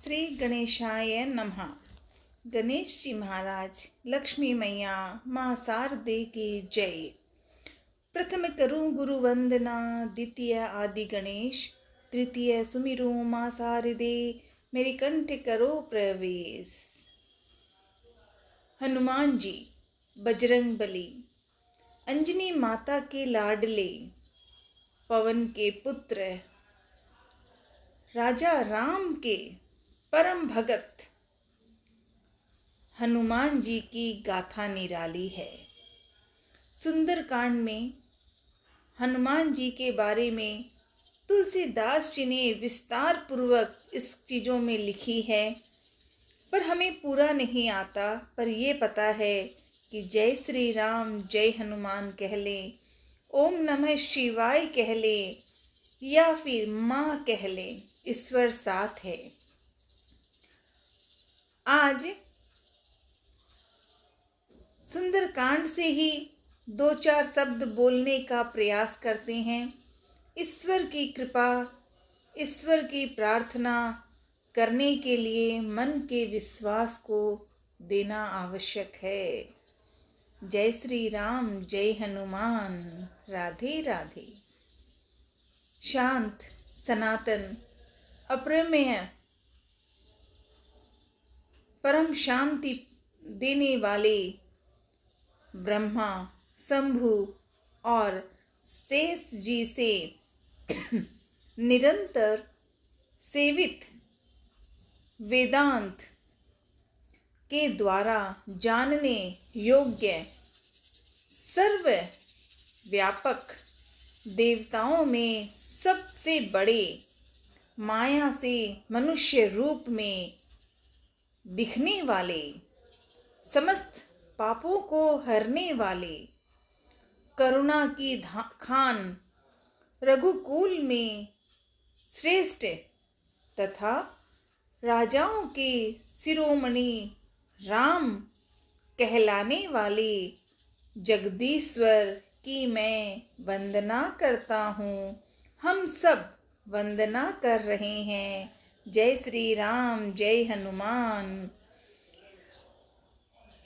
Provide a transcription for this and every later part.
श्री गणेशाय नमः। गणेश जी महाराज, लक्ष्मी मैया, माँ शारदे की जय। प्रथम करूं गुरु वंदना, द्वितीय आदि गणेश, तृतीय सुमिरू माँ शारदे, मेरी कंठ करो प्रवेश। हनुमान जी बजरंग बली, अंजनी माता के लाडले, पवन के पुत्र, राजा राम के परम भगत हनुमान जी की गाथा निराली है। सुंदरकांड में हनुमान जी के बारे में तुलसीदास जी ने विस्तार पूर्वक इस चीज़ों में लिखी है, पर हमें पूरा नहीं आता। पर ये पता है कि जय श्री राम जय हनुमान कह ले, ओम नमः शिवाय कह ले, या फिर माँ कह ले, ईश्वर साथ है। आज सुंदरकांड से ही दो चार शब्द बोलने का प्रयास करते हैं। ईश्वर की कृपा, ईश्वर की प्रार्थना करने के लिए मन के विश्वास को देना आवश्यक है। जय श्री राम जय हनुमान, राधे राधे। शांत, सनातन, अप्रमेय, परम शांति देने वाले ब्रह्मा, शंभु और शेष जी से निरंतर सेवित वेदांत के द्वारा जानने योग्य सर्व व्यापक देवताओं में सबसे बड़े, माया से मनुष्य रूप में दिखने वाले, समस्त पापों को हरने वाले, करुणा की खान, रघुकुल में श्रेष्ठ तथा राजाओं के शिरोमणि राम कहलाने वाले जगदीश्वर की मैं वंदना करता हूँ। हम सब वंदना कर रहे हैं। जय श्री राम जय हनुमान।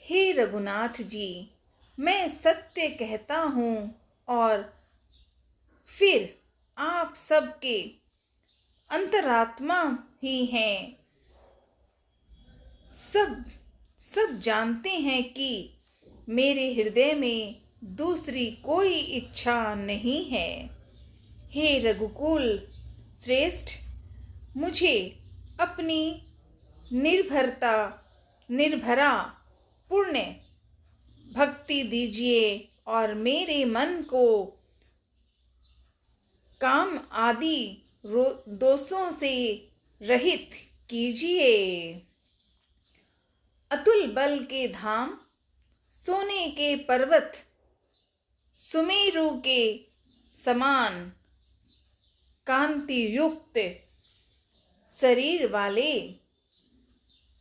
हे रघुनाथ जी, मैं सत्य कहता हूँ और फिर आप सबके अंतरात्मा ही हैं। सब जानते हैं कि मेरे हृदय में दूसरी कोई इच्छा नहीं है। हे रघुकुल श्रेष्ठ, मुझे अपनी निर्भरा पूर्ण भक्ति दीजिए और मेरे मन को काम आदि दोषों से रहित कीजिए। अतुल बल के धाम, सोने के पर्वत, सुमेरु के समान कांति युक्त शरीर वाले,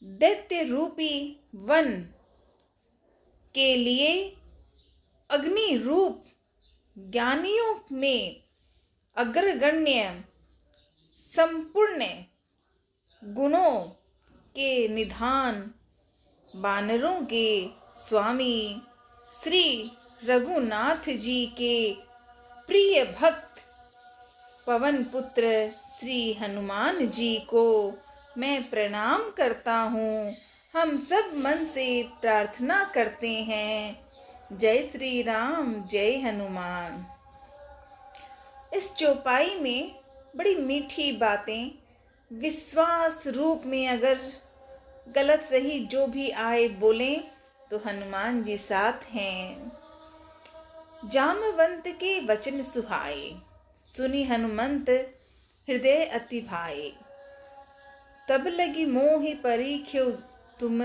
दैत्य रूपी वन के लिए अग्नि रूप ज्ञानियों में अग्रगण्य, संपूर्ण गुणों के निधान, वानरों के स्वामी श्री रघुनाथ जी के प्रिय भक्त पवन पुत्र श्री हनुमान जी को मैं प्रणाम करता हूँ। हम सब मन से प्रार्थना करते हैं, जय श्री राम जय हनुमान। इस चौपाई में बड़ी मीठी बातें विश्वास रूप में, अगर गलत सही जो भी आए बोलें तो हनुमान जी साथ हैं। जामवंत के वचन सुहाए, सुनी हनुमंत हृदय अति भाए। तब लगी मोहि परीख्यो तुम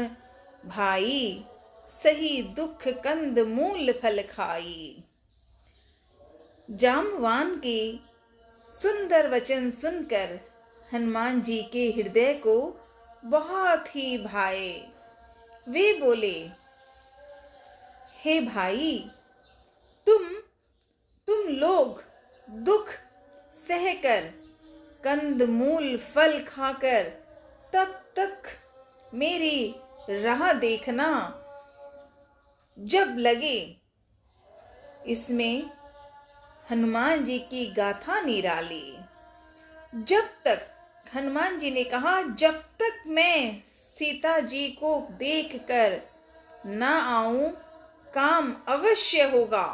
भाई, सही दुख कंद मूल फल खाई। जामवान के सुंदर वचन सुनकर हनुमान जी के हृदय को बहुत ही भाए। वे बोले, हे भाई, तुम लोग दुख सहकर, कंद मूल फल खाकर तब तक मेरी राह देखना, जब लगे। इसमें हनुमान जी की गाथा निराली। जब तक, हनुमान जी ने कहा, जब तक मैं सीता जी को देखकर ना आऊं, काम अवश्य होगा,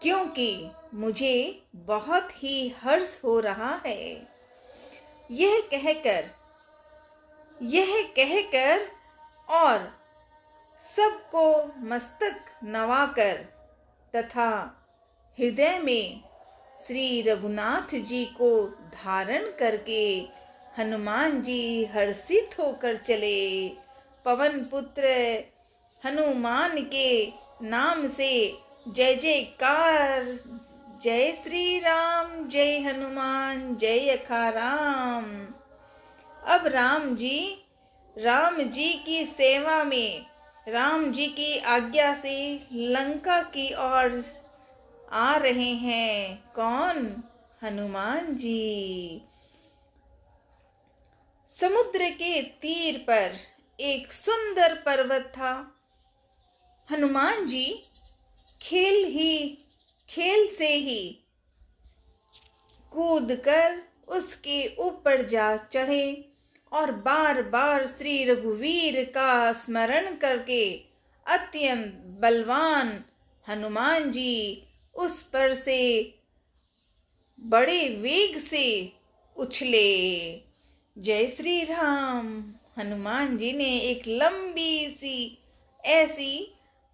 क्योंकि मुझे बहुत ही हर्ष हो रहा है। यह कहकर और सबको मस्तक नवाकर तथा हृदय में श्री रघुनाथ जी को धारण करके हनुमान जी हर्षित होकर चले। पवन पुत्र हनुमान के नाम से जय जयकार। जय श्री राम, जय हनुमान, जय अखा राम। अब राम जी की सेवा में, राम जी की आज्ञा से लंका की ओर आ रहे हैं। कौन? हनुमान जी। समुद्र के तीर पर एक सुंदर पर्वत था। हनुमान जी खेल से ही कूदकर उसके ऊपर जा चढ़े और बार बार श्री रघुवीर का स्मरण करके अत्यंत बलवान हनुमान जी उस पर से बड़े वेग से उछले। जय श्री राम। हनुमान जी ने एक लंबी सी ऐसी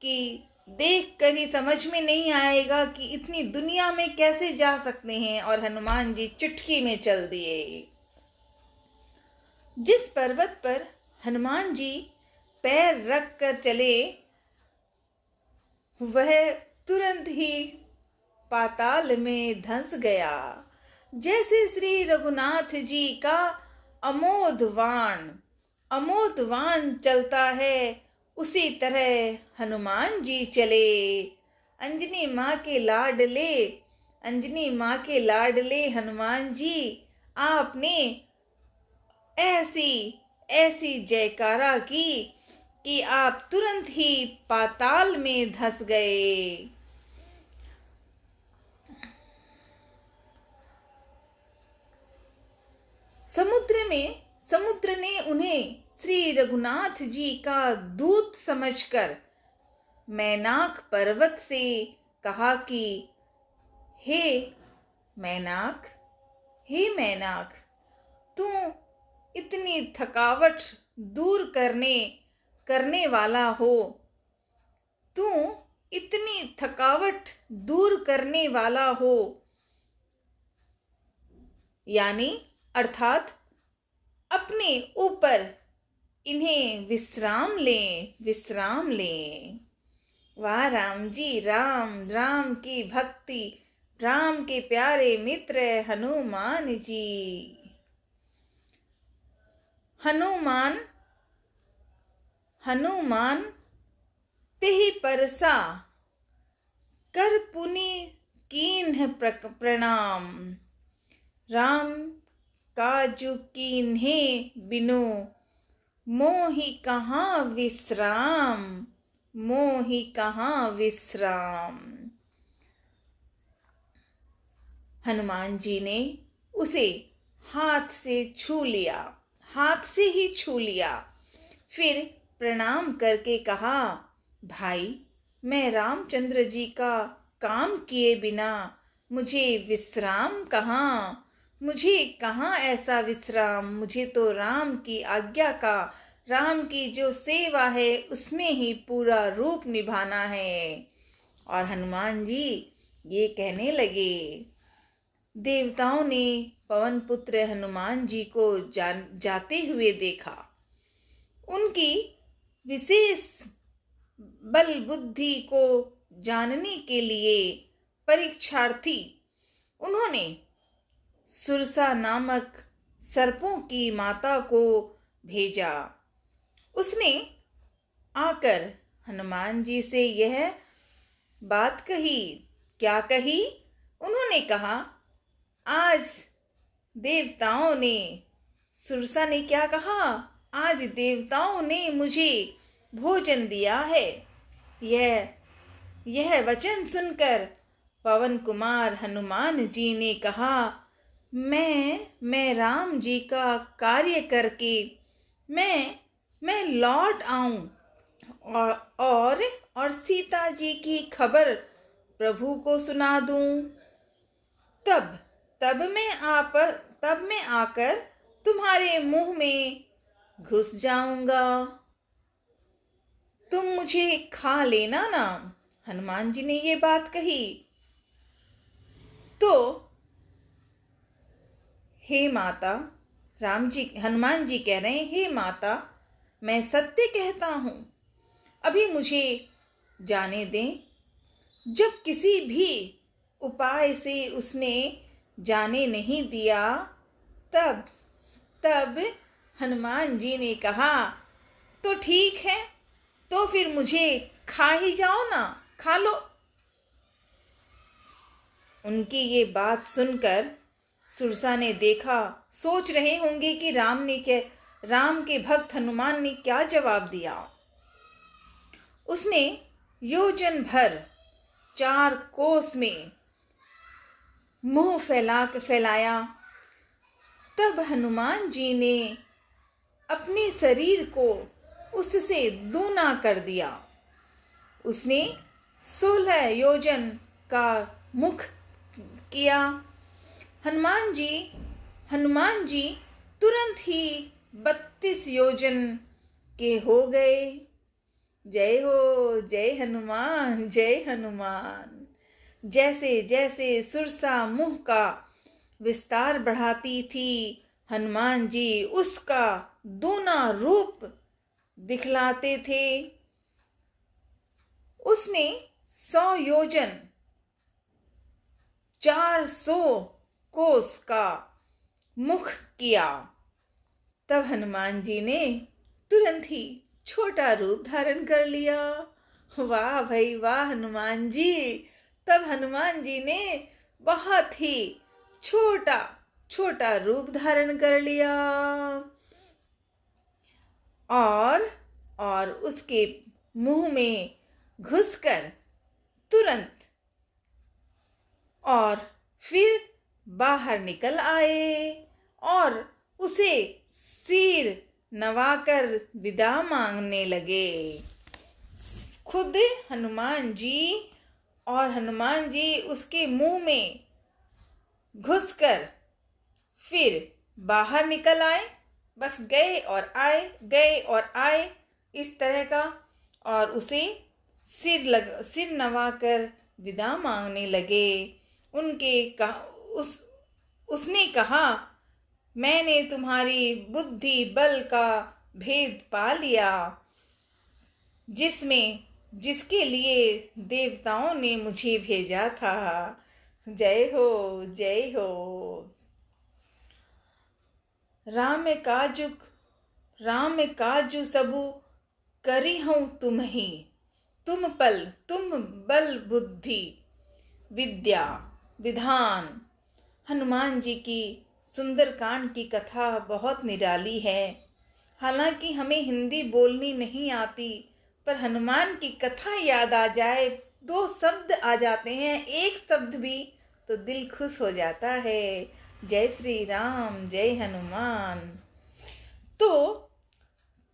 कि देख कर ही समझ में नहीं आएगा कि इतनी दुनिया में कैसे जा सकते हैं, और हनुमान जी चुटकी में चल दिए। जिस पर्वत पर हनुमान जी पैर रख कर चले, वह तुरंत ही पाताल में धंस गया। जैसे श्री रघुनाथ जी का अमोघ वाण चलता है, उसी तरह हनुमान जी चले। अंजनी माँ के लाडले हनुमान जी, आपने ऐसी जयकारा की कि आप तुरंत ही पाताल में धंस गए। समुद्र ने उन्हें श्री रघुनाथ जी का दूत समझकर मैनाक पर्वत से कहा कि हे मैनाक, तू इतनी थकावट दूर करने वाला हो, यानी अर्थात अपने ऊपर इन्हें विश्राम लें। वाह राम जी, राम की भक्ति, राम के प्यारे मित्र हनुमान जी। हनुमान तेहि परसा कर पुनि कीन्ह प्रणाम। राम काजु कीन्हे बिनु मोहि कहाँ विश्राम। हनुमान जी ने उसे हाथ से ही छू लिया। फिर प्रणाम करके कहा, भाई, मैं रामचंद्र जी का काम किए बिना मुझे विश्राम कहाँ, ऐसा विश्राम। मुझे तो राम की आज्ञा का, राम की जो सेवा है उसमें ही पूरा रूप निभाना है। और हनुमान जी ये कहने लगे। देवताओं ने पवन पुत्र हनुमान जी को जाते हुए देखा। उनकी विशेष बल बुद्धि को जानने के लिए परीक्षार्थी उन्होंने सुरसा नामक सर्पों की माता को भेजा। उसने आकर हनुमान जी से यह बात कही। क्या कही? उन्होंने कहा, आज देवताओं ने सुरसा ने क्या कहा, आज देवताओं ने मुझे भोजन दिया है। यह वचन सुनकर पवन कुमार हनुमान जी ने कहा, मैं राम जी का कार्य करके मैं लौट आऊं और सीता जी की खबर प्रभु को सुना दूं। तब मैं आकर तुम्हारे मुंह में घुस जाऊंगा, तुम मुझे खा लेना ना। हनुमान जी ने ये बात कही तो हे माता, हनुमान जी कह रहे हैं, हे माता, मैं सत्य कहता हूं, अभी मुझे जाने दें। जब किसी भी उपाय से उसने जाने नहीं दिया, तब हनुमान जी ने कहा, तो ठीक है, तो फिर मुझे खा ही जाओ ना, खा लो। उनकी ये बात सुनकर सुरसा ने देखा, सोच रहे होंगे कि राम के भक्त हनुमान ने क्या जवाब दिया। उसने योजन भर 4 कोस में मुंह फैलाया। तब हनुमान जी ने अपने शरीर को उससे दूना कर दिया। उसने 16 योजन का मुख किया। हनुमान जी तुरंत ही 32 योजन के हो गए। जय हो, जय हनुमान, जय हनुमान। जैसे जैसे सुरसा मुंह का विस्तार बढ़ाती थी, हनुमान जी उसका दूना रूप दिखलाते थे। उसने 100 योजन 400 कोस का मुख किया। तब हनुमान जी ने तुरंत ही छोटा रूप धारण कर लिया। वाह भाई वाह हनुमान जी। तब हनुमान जी ने बहुत ही छोटा रूप धारण कर लिया और उसके मुंह में घुसकर तुरंत और फिर बाहर निकल आए और उसे सिर नवाकर विदा मांगने लगे। खुद हनुमान जी उसके मुंह में घुसकर फिर बाहर निकल आए। बस गए और आए इस तरह का, और उसे सिर नवाकर विदा मांगने लगे। उसने कहा, मैंने तुम्हारी बुद्धि बल का भेद पा लिया, जिसके लिए देवताओं ने मुझे भेजा था। जय हो, जय हो। राम काजु सबु करी हूँ तुम्ही, तुम बल बुद्धि विद्या विधान। हनुमान जी की सुंदरकांड की कथा बहुत निराली है। हालांकि हमें हिंदी बोलनी नहीं आती, पर हनुमान की कथा याद आ जाए, 2 शब्द आ जाते हैं, एक शब्द भी तो दिल खुश हो जाता है। जय श्री राम, जय हनुमान। तो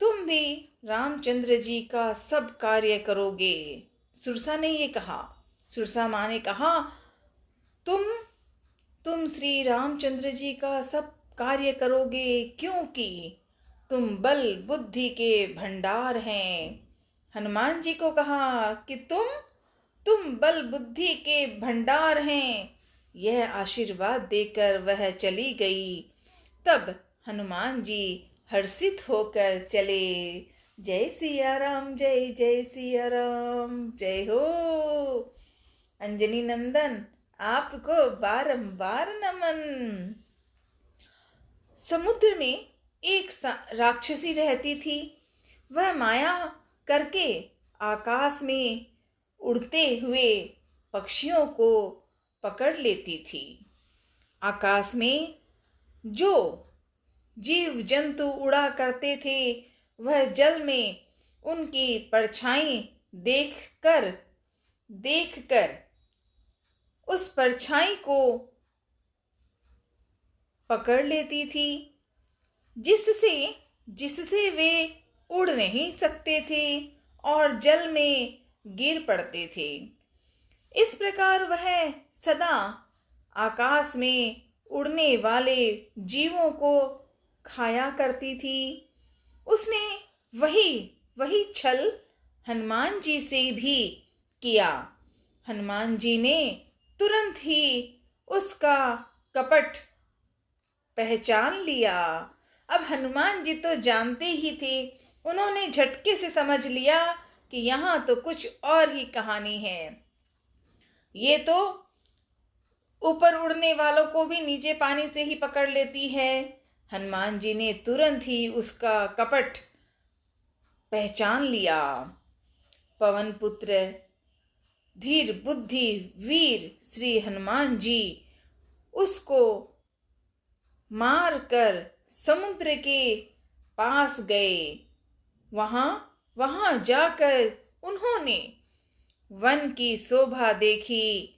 तुम भी रामचंद्र जी का सब कार्य करोगे। सुरसा ने ये कहा। सुरसा माँ ने कहा, तुम श्री रामचंद्र जी का सब कार्य करोगे, क्योंकि तुम बल बुद्धि के भंडार हैं। हनुमान जी को कहा कि तुम बल बुद्धि के भंडार हैं। यह आशीर्वाद देकर वह चली गई। तब हनुमान जी हर्षित होकर चले। जय सिया राम, जय जय सिया राम। जय हो अंजनी नंदन, आपको बारंबार नमन। समुद्र में एक राक्षसी रहती थी। वह माया करके आकाश में उड़ते हुए पक्षियों को पकड़ लेती थी। आकाश में जो जीव जंतु उड़ा करते थे, वह जल में उनकी परछाई देखकर उस परछाई को पकड़ लेती थी, जिससे वे उड़ नहीं सकते थे और जल में गिर पड़ते थे। इस प्रकार वह सदा आकाश में उड़ने वाले जीवों को खाया करती थी। उसने वही छल हनुमान जी से भी किया। हनुमान जी ने तुरंत ही उसका कपट पहचान लिया। अब हनुमान जी तो जानते ही थे, उन्होंने झटके से समझ लिया कि यहाँ तो कुछ और ही कहानी है। ये तो ऊपर उड़ने वालों को भी नीचे पानी से ही पकड़ लेती है। हनुमान जी ने तुरंत ही उसका कपट पहचान लिया। पवन पुत्र धीर बुद्धि वीर श्री हनुमान जी उसको मार कर समुद्र के पास गए। वहां जाकर उन्होंने वन की शोभा देखी।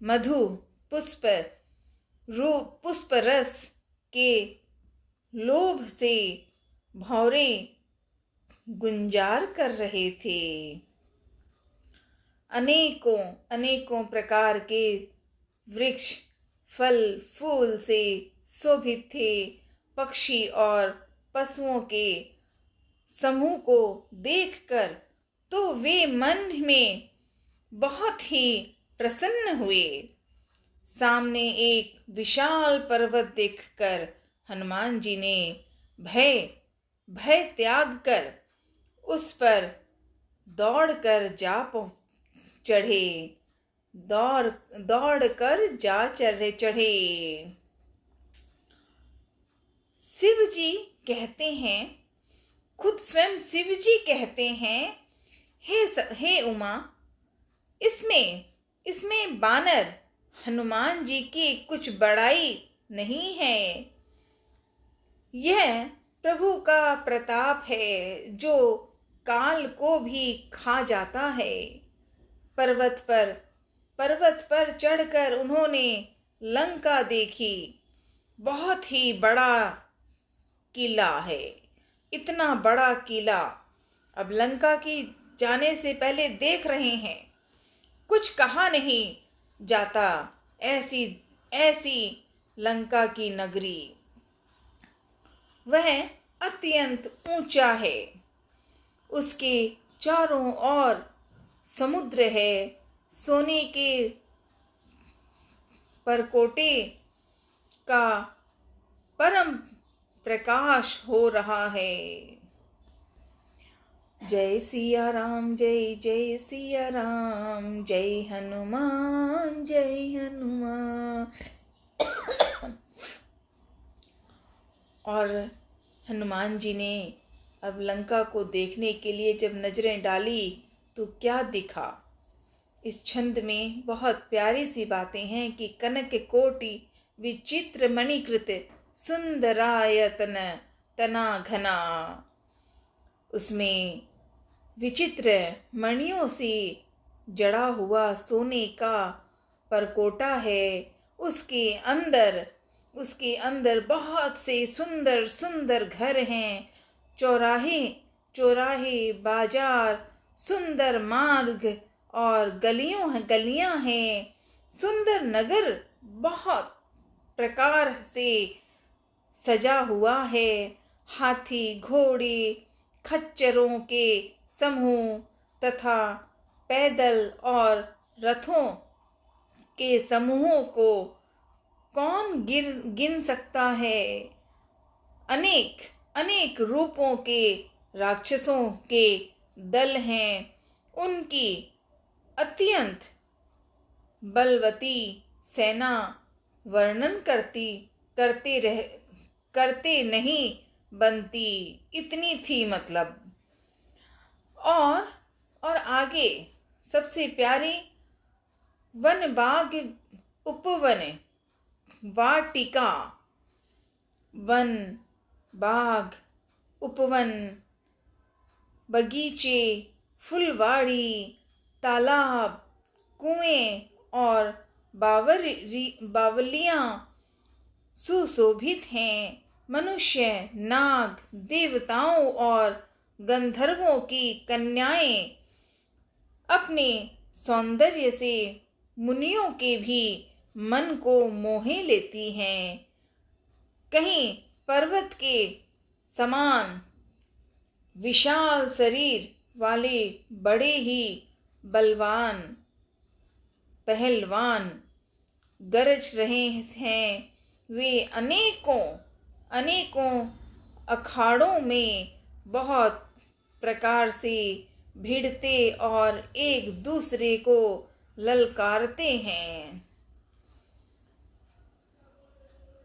मधु पुष्प रस के लोभ से भौरे गुंजार कर रहे थे। अनेकों प्रकार के वृक्ष फल फूल से शोभित थे। पक्षी और पशुओं के समूह को देखकर तो वे मन में बहुत ही प्रसन्न हुए। सामने एक विशाल पर्वत देखकर हनुमान जी ने भय त्याग कर उस पर दौड़कर जा चढ़े। शिव जी कहते हैं, खुद स्वयं शिव जी कहते हैं, हे उमा, इसमें बानर हनुमान जी की कुछ बड़ाई नहीं है। यह प्रभु का प्रताप है जो काल को भी खा जाता है। पर्वत पर चढ़कर उन्होंने लंका देखी। बहुत ही बड़ा किला है। इतना बड़ा किला अब लंका की जाने से पहले देख रहे हैं। कुछ कहा नहीं जाता, ऐसी लंका की नगरी। वह अत्यंत ऊंचा है। उसके चारों ओर समुद्र है। सोने के परकोटे का परम प्रकाश हो रहा है। जय सिया राम, जय जय सिया राम, जय हनुमान, जय हनुमान। और हनुमान जी ने अब लंका को देखने के लिए जब नजरें डाली तो क्या दिखा। इस छंद में बहुत प्यारी सी बातें हैं कि कनक कोटि विचित्र मणिकृत सुंदरायतन तना घना। उसमें विचित्र मणियों से जड़ा हुआ सोने का परकोटा है। उसके अंदर बहुत से सुंदर सुंदर घर हैं। चौराहे बाजार, सुंदर मार्ग और गलियां हैं। सुंदर नगर बहुत प्रकार से सजा हुआ है। हाथी घोड़े खच्चरों के समूह तथा पैदल और रथों के समूहों को कौन गिन सकता है। अनेक रूपों के राक्षसों के दल हैं। उनकी अत्यंत बलवती सेना वर्णन करते नहीं बनती, इतनी थी मतलब। और आगे सबसे प्यारी वन बाग उपवन वाटिका वन, बाग, उपवन, बगीचे, फुलवाड़ी, तालाब, कुएं और बावलियां सुशोभित हैं। मनुष्य, नाग, देवताओं और गंधर्वों की कन्याएं अपने सौंदर्य से मुनियों के भी मन को मोहे लेती हैं। कहीं पर्वत के समान विशाल शरीर वाले बड़े ही बलवान पहलवान गरज रहे हैं। वे अनेकों अखाड़ों में बहुत प्रकार से भिड़ते और एक दूसरे को ललकारते हैं।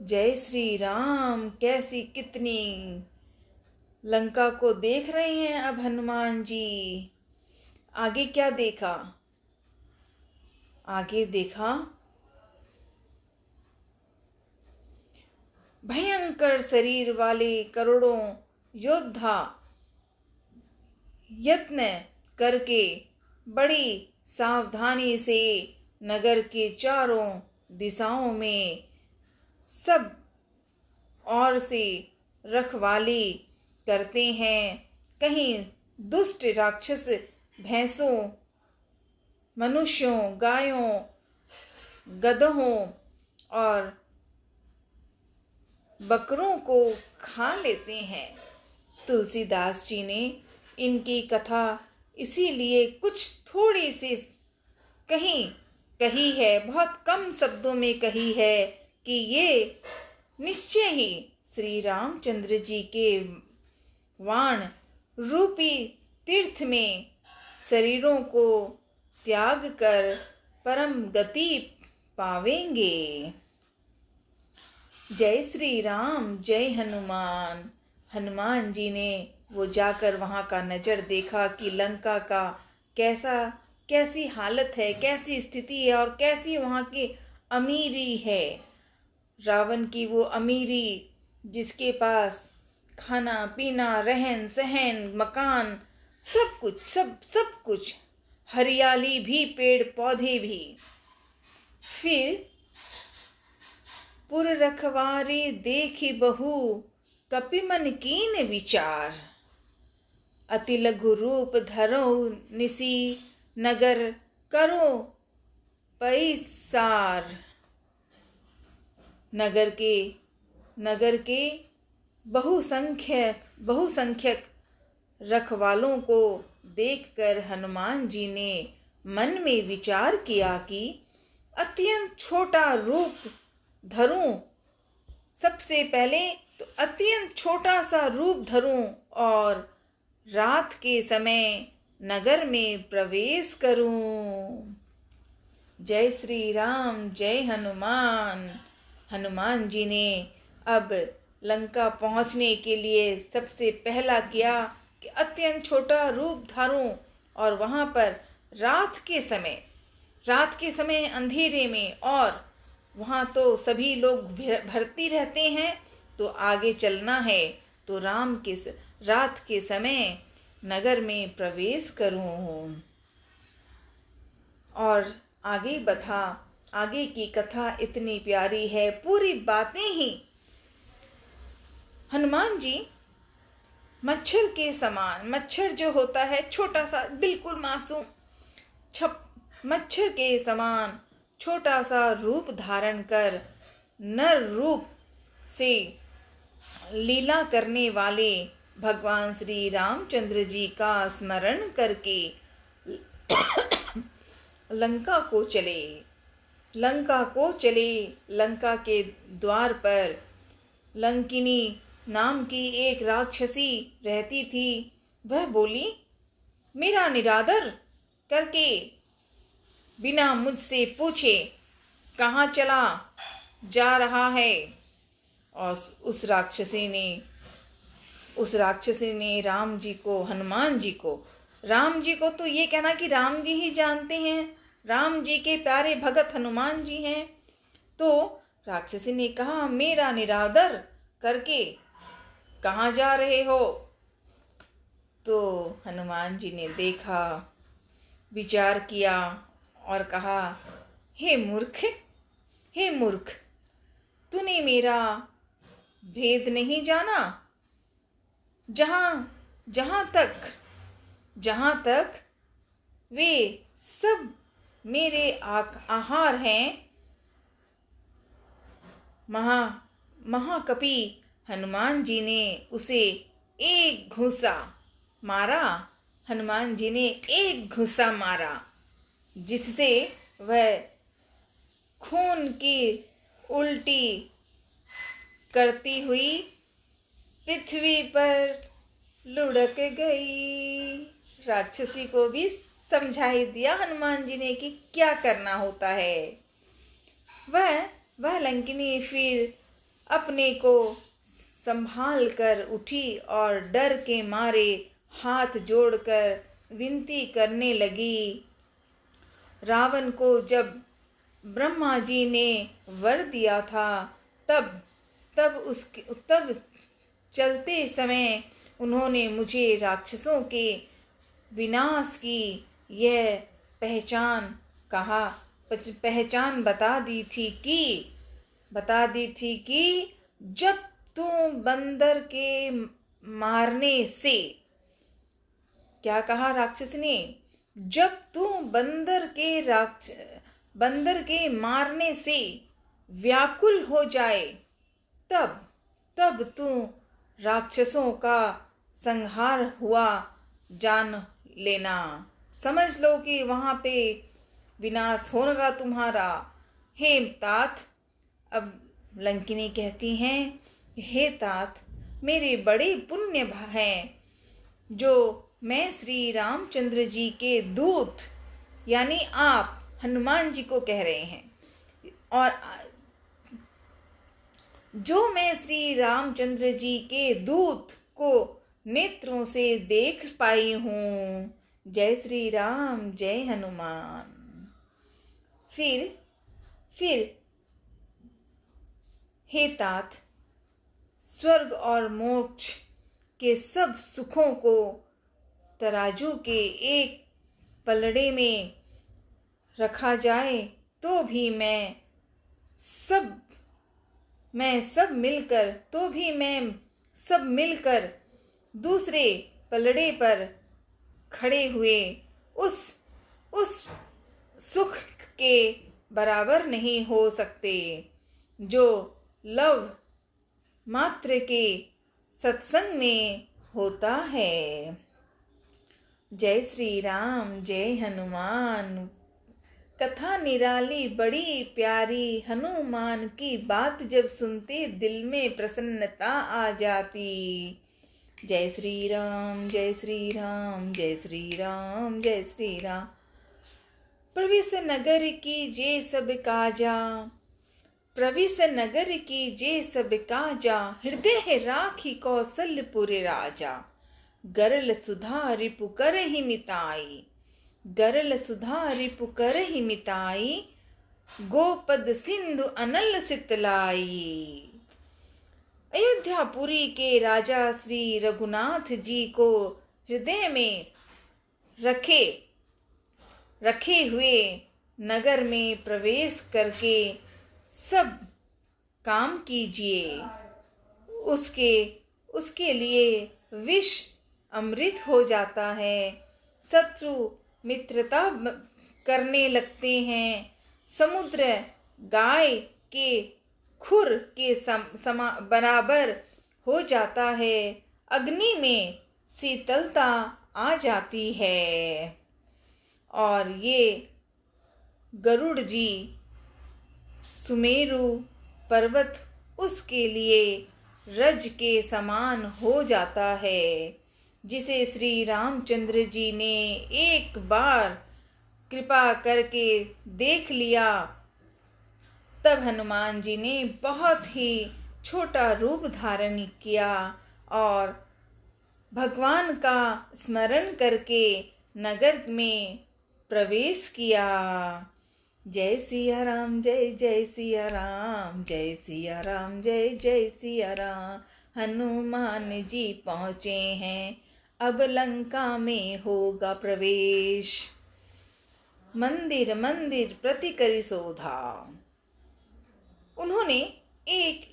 जय श्री राम। कैसी कितनी लंका को देख रहे हैं अब हनुमान जी। आगे क्या देखा? आगे देखा भयंकर शरीर वाले करोड़ों योद्धा यत्न करके बड़ी सावधानी से नगर के चारों दिशाओं में सब ओर से रखवाली करते हैं। कहीं दुष्ट राक्षस भैंसों, मनुष्यों, गायों, गधों और बकरों को खा लेते हैं। तुलसीदास जी ने इनकी कथा इसीलिए कुछ थोड़ी सी कही है, बहुत कम शब्दों में कही है कि ये निश्चय ही श्री रामचंद्र जी के वाण रूपी तीर्थ में शरीरों को त्याग कर परम गति पावेंगे। जय श्री राम, जय हनुमान। हनुमान जी ने वो जाकर वहाँ का नज़र देखा कि लंका का कैसी हालत है, कैसी स्थिति है और कैसी वहाँ की अमीरी है। रावण की वो अमीरी, जिसके पास खाना पीना, रहन सहन, मकान, सब कुछ, हरियाली भी, पेड़ पौधे भी। फिर पुर रखवारे देखी बहु, कपि मन कीन विचार। अति लघु रूप धरो निसी, नगर करो पैसार। नगर के बहुसंख्यक रखवालों को देखकर हनुमान जी ने मन में विचार किया कि अत्यंत छोटा रूप धरूं, सबसे पहले तो अत्यंत छोटा सा रूप धरूं और रात के समय नगर में प्रवेश करूं। जय श्री राम, जय हनुमान। हनुमान जी ने अब लंका पहुंचने के लिए सबसे पहला किया कि अत्यंत छोटा रूप धारूं और वहां पर रात के समय अंधेरे में, और वहाँ तो सभी लोग भरती रहते हैं, तो आगे चलना है तो रात के समय नगर में प्रवेश करूं। और आगे की कथा इतनी प्यारी है, पूरी बातें ही। हनुमान जी मच्छर के समान, मच्छर जो होता है छोटा सा बिल्कुल मासूम मच्छर के समान छोटा सा रूप धारण कर नर रूप से लीला करने वाले भगवान श्री रामचंद्र जी का स्मरण करके लंका को चले। लंका के द्वार पर लंकिनी नाम की एक राक्षसी रहती थी। वह बोली, मेरा निरादर करके बिना मुझसे पूछे कहाँ चला जा रहा है। और उस राक्षसी ने राम जी को तो ये कहना कि राम जी ही जानते हैं, राम जी के प्यारे भगत हनुमान जी हैं। तो राक्षसी ने कहा, मेरा निरादर करके कहाँ जा रहे हो? तो हनुमान जी ने देखा, विचार किया और कहा, हे मूर्ख, हे मूर्ख, तूने मेरा भेद नहीं जाना। जहां तक वे सब मेरे आहार हैं। महाकपि हनुमान जी ने उसे एक घूंसा मारा। हनुमान जी ने एक घूंसा मारा, जिससे वह खून की उल्टी करती हुई पृथ्वी पर लुढ़क गई। राक्षसी को भी समझाई दिया हनुमान जी ने कि क्या करना होता है। वह लंकिनी फिर अपने को संभाल कर उठी और डर के मारे हाथ जोड़कर विनती करने लगी। रावण को जब ब्रह्मा जी ने वर दिया था, तब चलते समय उन्होंने मुझे राक्षसों के विनाश की यह पहचान बता दी थी कि जब तू बंदर के मारने से, क्या कहा राक्षस ने? जब तू बंदर के मारने से व्याकुल हो जाए, तब तू राक्षसों का संहार हुआ जान लेना। समझ लो कि वहां पे विनाश होगा तुम्हारा। हे तात, अब लंकिनी कहती हैं, हे तात, मेरे बड़े पुण्य हैं जो मैं श्री रामचंद्र जी के दूत, यानी आप हनुमान जी को कह रहे हैं, और जो मैं श्री रामचंद्र जी के दूत को नेत्रों से देख पाई हूँ। जय श्री राम, जय हनुमान। फिर हे तात, स्वर्ग और मोक्ष के सब सुखों को तराजू के एक पलड़े में रखा जाए तो भी मैं सब मिलकर दूसरे पलड़े पर खड़े हुए उस सुख के बराबर नहीं हो सकते जो लव मात्र के सत्संग में होता है। जय श्री राम, जय हनुमान। कथा निराली, बड़ी प्यारी। हनुमान की बात जब सुनते दिल में प्रसन्नता आ जाती। जय श्री राम, जय श्री राम, जय श्री राम, जय श्री राम। प्रविश नगर की जे सब काजा, प्रविश नगर की जे सब काजा, हृदय राखी कौशलपुर राजा। गरल सुधा रिपु करहि मिताई, गरल सुधा रिपु करहि मिताई, गोपद सिंधु अनल सितलाई। अयोध्यापुरी के राजा श्री रघुनाथ जी को हृदय में रखे हुए नगर में प्रवेश करके सब काम कीजिए। उसके लिए विष अमृत हो जाता है। शत्रु मित्रता करने लगते हैं। समुद्र गाय के खुर के बराबर हो जाता है। अग्नि में शीतलता आ जाती है। और ये गरुड़ जी, सुमेरु पर्वत उसके लिए रज के समान हो जाता है, जिसे श्री रामचंद्र जी ने एक बार कृपा करके देख लिया। तब हनुमान जी ने बहुत ही छोटा रूप धारण किया और भगवान का स्मरण करके नगर में प्रवेश किया। जय सिया राम, जय जय सिया राम, जय सिया राम, जय जय सिया राम। हनुमान जी पहुँचे हैं, अब लंका में होगा प्रवेश। मंदिर मंदिर प्रति करी शोधा। उन्होंने एक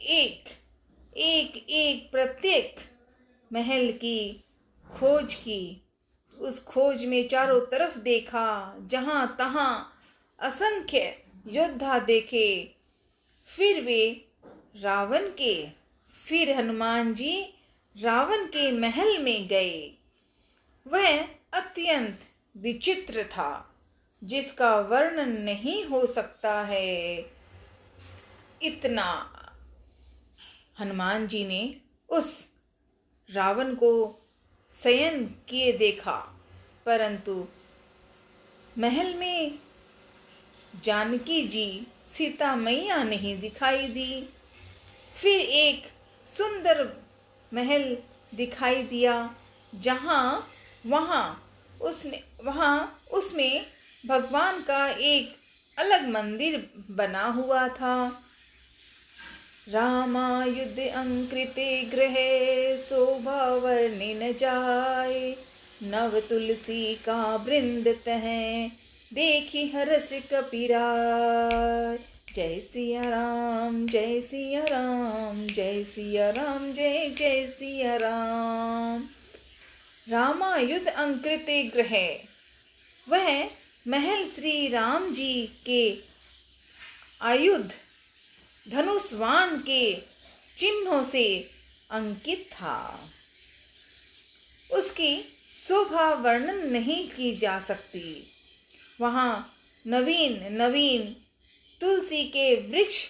एक प्रत्येक महल की खोज की। उस खोज में चारों तरफ देखा, जहां तहां असंख्य योद्धा देखे। फिर हनुमान जी रावण के महल में गए। वह अत्यंत विचित्र था, जिसका वर्णन नहीं हो सकता है। इतना हनुमान जी ने उस रावण को शयन किए देखा, परंतु महल में जानकी जी सीता मैया नहीं दिखाई दी। फिर एक सुंदर महल दिखाई दिया, वहाँ उसमें भगवान का एक अलग मंदिर बना हुआ था। रामायुध अंकृते गृहे, शोभा वर्णि न जाए। नव तुलसी का वृंद तहें, देखी हरस कपीराय। जय सिया राम, जय सिया राम, जय सिया राम, जय जय सिया राम। रामायुध अंकृते गृहे, वह महल श्री राम जी के आयुध धनुष्वाण के चिन्हों से अंकित था। उसकी शोभा वर्णन नहीं की जा सकती। वहाँ नवीन तुलसी के वृक्ष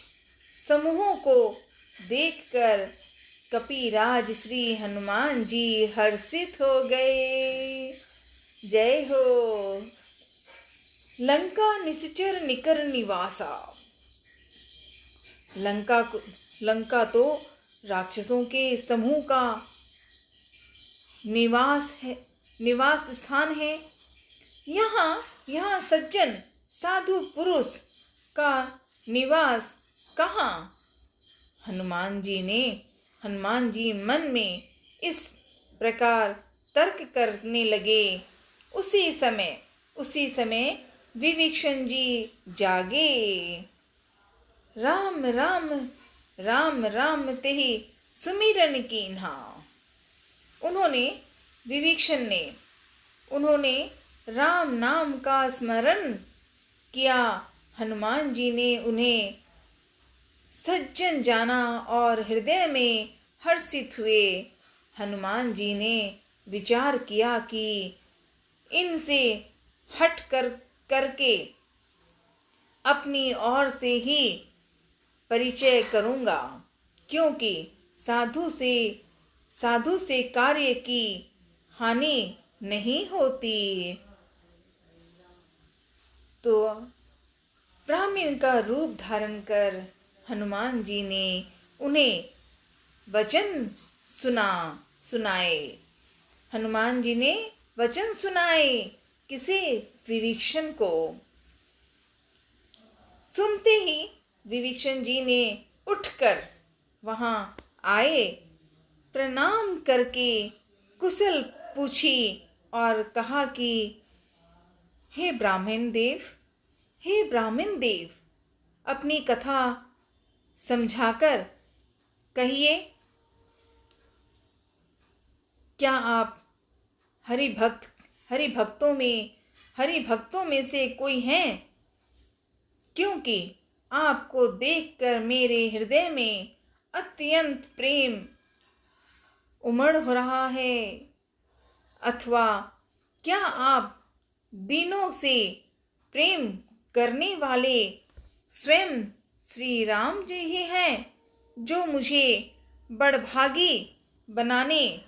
समूहों को देखकर कपिराज श्री हनुमान जी हर्षित हो गए। जय हो। लंका निश्चर निकर निवासा। लंका तो राक्षसों के समूह का निवास स्थान है। यहाँ सज्जन साधु पुरुष का निवास कहाँ? हनुमान जी मन में इस प्रकार तर्क करने लगे। उसी समय विभीषण जी जागे। राम राम तेहि सुमिरन कीन्हा। उन्होंने राम नाम का स्मरण किया। हनुमान जी ने उन्हें सज्जन जाना और हृदय में हर्षित हुए। हनुमान जी ने विचार किया कि इनसे हट करके अपनी ओर से ही परिचय करूंगा, क्योंकि साधु से कार्य की हानि नहीं होती। तो ब्राह्मण का रूप धारण कर हनुमान जी ने उन्हें वचन सुनाए। हनुमान जी ने वचन सुनाए किसे? विभीषण को। सुनते ही विभीषण जी ने उठकर वहां आए, प्रणाम करके कुशल पूछी और कहा कि हे ब्राह्मण देव, अपनी कथा समझाकर कहिए, क्या आप हरि भक्तों में से कोई हैं? क्योंकि आपको देखकर मेरे हृदय में अत्यंत प्रेम उमड़ हो रहा है। अथवा क्या आप दिनों से प्रेम करने वाले स्वयं श्री राम जी ही हैं, जो मुझे बड़भागी बनाने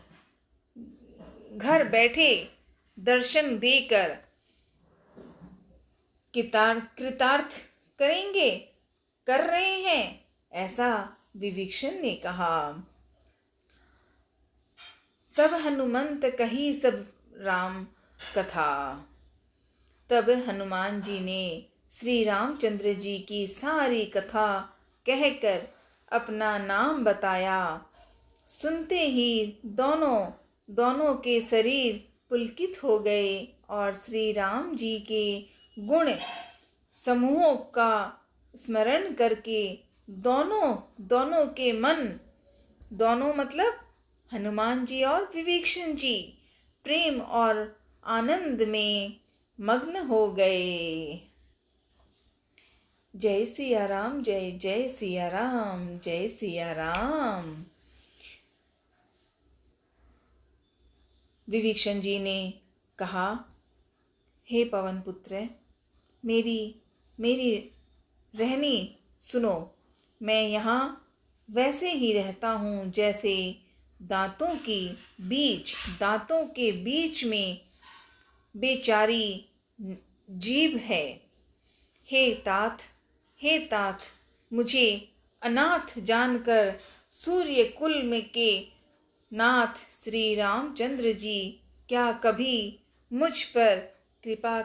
घर बैठे दर्शन देकर कृतार्थ कर रहे हैं? ऐसा विभीषण ने कहा। तब हनुमंत कही सब राम कथा। तब हनुमान जी ने श्री रामचंद्र जी की सारी कथा कहकर अपना नाम बताया। सुनते ही दोनों के शरीर पुलकित हो गए और श्री राम जी के गुण समूहों का स्मरण करके दोनों के मन, दोनों मतलब हनुमान जी और विभीषण जी, प्रेम और आनंद में मग्न हो गए। जय सिया राम, जय जय सिया राम, जय सिया राम। विभीषण जी ने कहा, हे पवन पुत्र, मेरी रहनी सुनो। मैं यहाँ वैसे ही रहता हूँ जैसे दांतों के बीच में बेचारी जीभ है। हे तात, मुझे अनाथ जानकर सूर्य कुल में के नाथ श्री रामचंद्र जी क्या कभी मुझ पर कृपा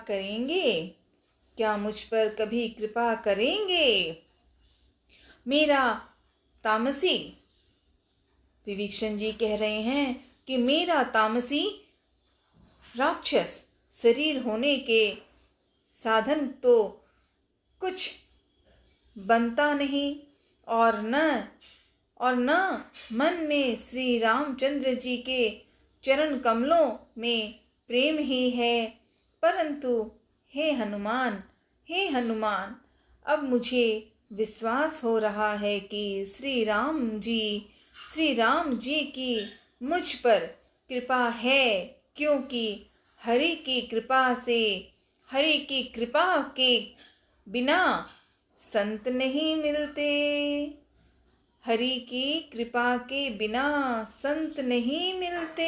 करेंगे? मेरा तामसी, विभीषण जी कह रहे हैं कि मेरा तामसी राक्षस शरीर होने के साधन तो कुछ बनता नहीं, और न मन में श्री रामचंद्र जी के चरण कमलों में प्रेम ही है। परंतु हे हनुमान, अब मुझे विश्वास हो रहा है कि श्री राम जी की मुझ पर कृपा है, क्योंकि हरि की कृपा के बिना संत नहीं मिलते। हरि की कृपा के बिना संत नहीं मिलते।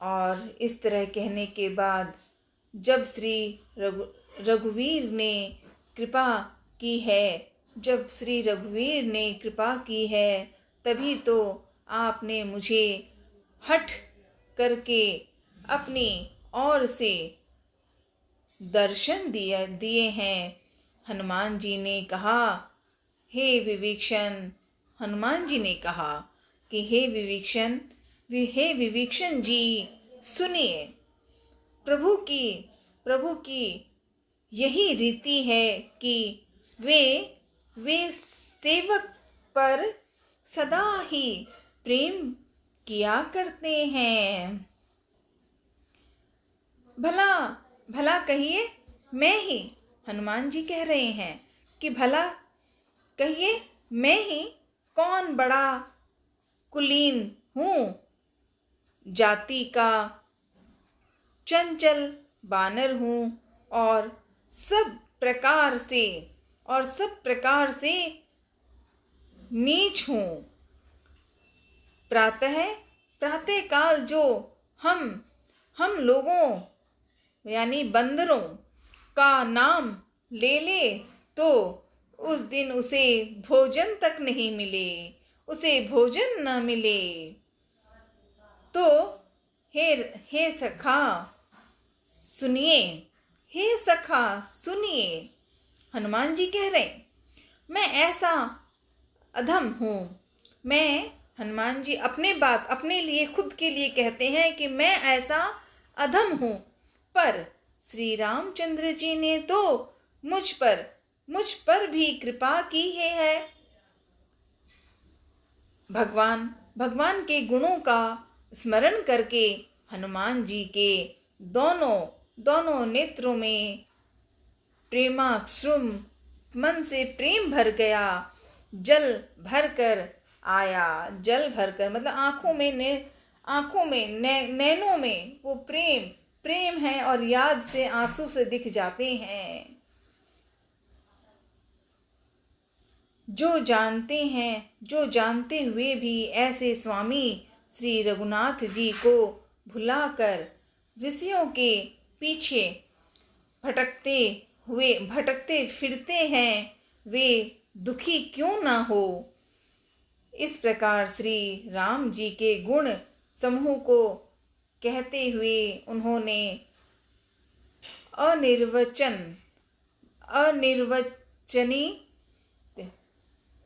और इस तरह कहने के बाद जब श्री रघुवीर ने कृपा की है, तभी तो आपने मुझे हठ करके अपनी ओर से दर्शन दिए हैं। हनुमान जी ने कहा कि हे विभीषण जी सुनिए, प्रभु की यही रीति है कि वे सेवक पर सदा ही प्रेम किया करते हैं। भला कहिए, मैं ही, हनुमान जी कह रहे हैं कि भला कहिए मैं ही कौन बड़ा कुलीन हूँ, जाति का चंचल बानर हूँ और सब प्रकार से नीच हूँ। प्रातः काल जो हम लोगों यानी बंदरों का नाम ले तो उस दिन उसे भोजन तक नहीं मिले, उसे भोजन न मिले। तो हे सखा सुनिए, हनुमान जी कह रहे मैं ऐसा अधम हूँ। हनुमान जी अपने लिए खुद के लिए कहते हैं कि मैं ऐसा अधम हूँ, पर श्री रामचंद्र जी ने तो मुझ पर भी कृपा की है। भगवान के गुणों का स्मरण करके हनुमान जी के दोनों नेत्रों में प्रेमाश्रु मन से प्रेम भर गया। जल भरकर मतलब आंखों में नैनों में वो प्रेम है और याद से आंसू से दिख जाते हैं। जो जानते हुए भी ऐसे स्वामी श्री रघुनाथ जी को भुलाकर विषयों के पीछे भटकते फिरते हैं, वे दुखी क्यों ना हो। इस प्रकार श्री राम जी के गुण समूह को कहते हुए उन्होंने अनिर्वचनीय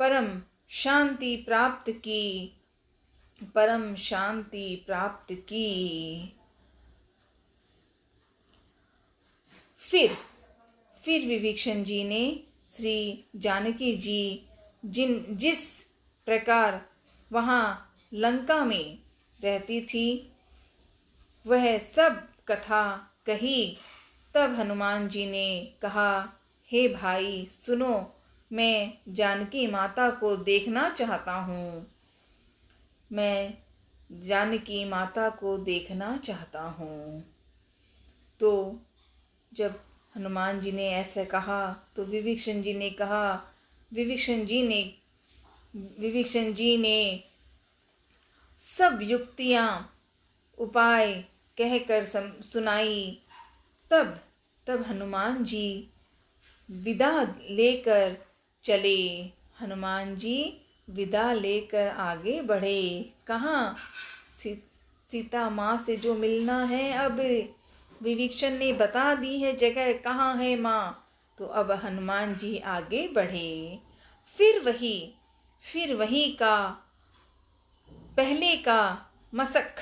परम शांति प्राप्त की। फिर विभीषण जी ने श्री जानकी जी जिस प्रकार वहाँ लंका में रहती थी वह सब कथा कही। तब हनुमान जी ने कहा, हे भाई सुनो, मैं जानकी माता को देखना चाहता हूँ, मैं जानकी माता को देखना चाहता हूँ। तो जब हनुमान जी ने ऐसा कहा तो विभीषण जी ने सब युक्तियाँ उपाय कहकर सुनाई। तब हनुमान जी विदा लेकर चले। हनुमान जी विदा लेकर आगे बढ़े। कहाँ? सीता माँ से जो मिलना है। अब विभीषण ने बता दी है जगह कहाँ है माँ, तो अब हनुमान जी आगे बढ़े। फिर वही का पहले का मसक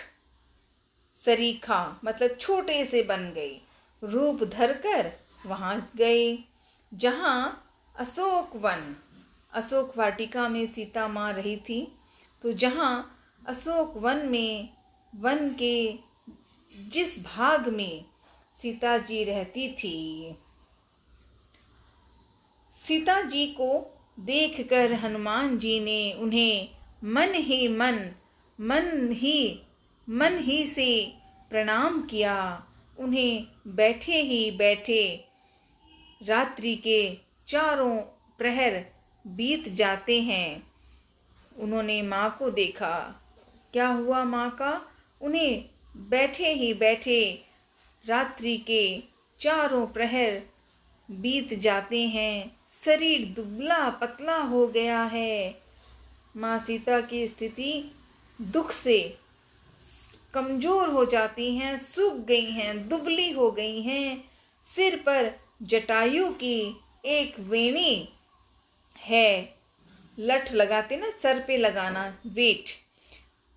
सरीखा मतलब छोटे से बन गए, रूप धरकर वहाँ गए जहाँ अशोक वाटिका में सीता माँ रही थी। तो जहाँ अशोक वन के जिस भाग में सीता जी रहती थी, सीता जी को देखकर हनुमान जी ने उन्हें मन ही से प्रणाम किया। उन्हें बैठे ही बैठे रात्रि के 4 प्रहर बीत जाते हैं। उन्होंने माँ को देखा। क्या हुआ माँ का? उन्हें बैठे ही बैठे रात्रि के 4 प्रहर बीत जाते हैं। शरीर दुबला पतला हो गया है। माँ सीता की स्थिति दुख से कमजोर हो जाती हैं, सूख गई हैं, दुबली हो गई हैं। सिर पर जटायु की एक वेणी है, लठ लगाते ना सर पे लगाना,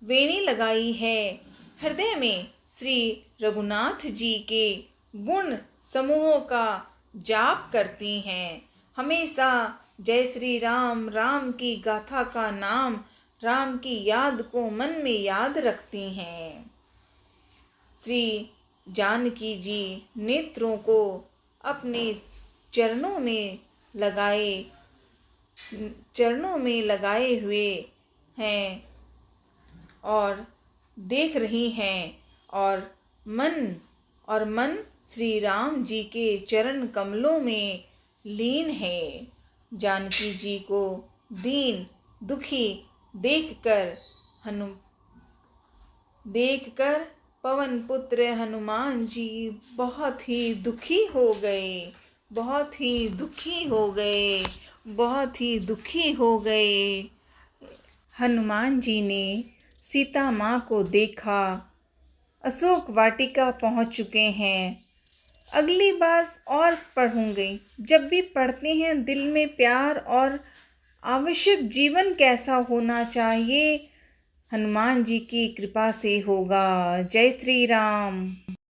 वेणी लगाई है। हृदय में श्री रघुनाथ जी के गुण समूहों का जाप करती हैं। हमेशा जय श्री राम, राम की गाथा का नाम, राम की याद को मन में याद रखती हैं। श्री जानकी जी नेत्रों को अपने चरणों में लगाए हुए हैं और देख रही हैं, और मन श्री राम जी के चरण कमलों में लीन है। जानकी जी को दीन दुखी देखकर पवन पुत्र हनुमान जी बहुत ही दुखी हो गए। हनुमान जी ने सीता माँ को देखा। अशोक वाटिका पहुँच चुके हैं। अगली बार और पढ़ूंगी। जब भी पढ़ते हैं दिल में प्यार और आवश्यक जीवन कैसा होना चाहिए, हनुमान जी की कृपा से होगा। जय श्री राम।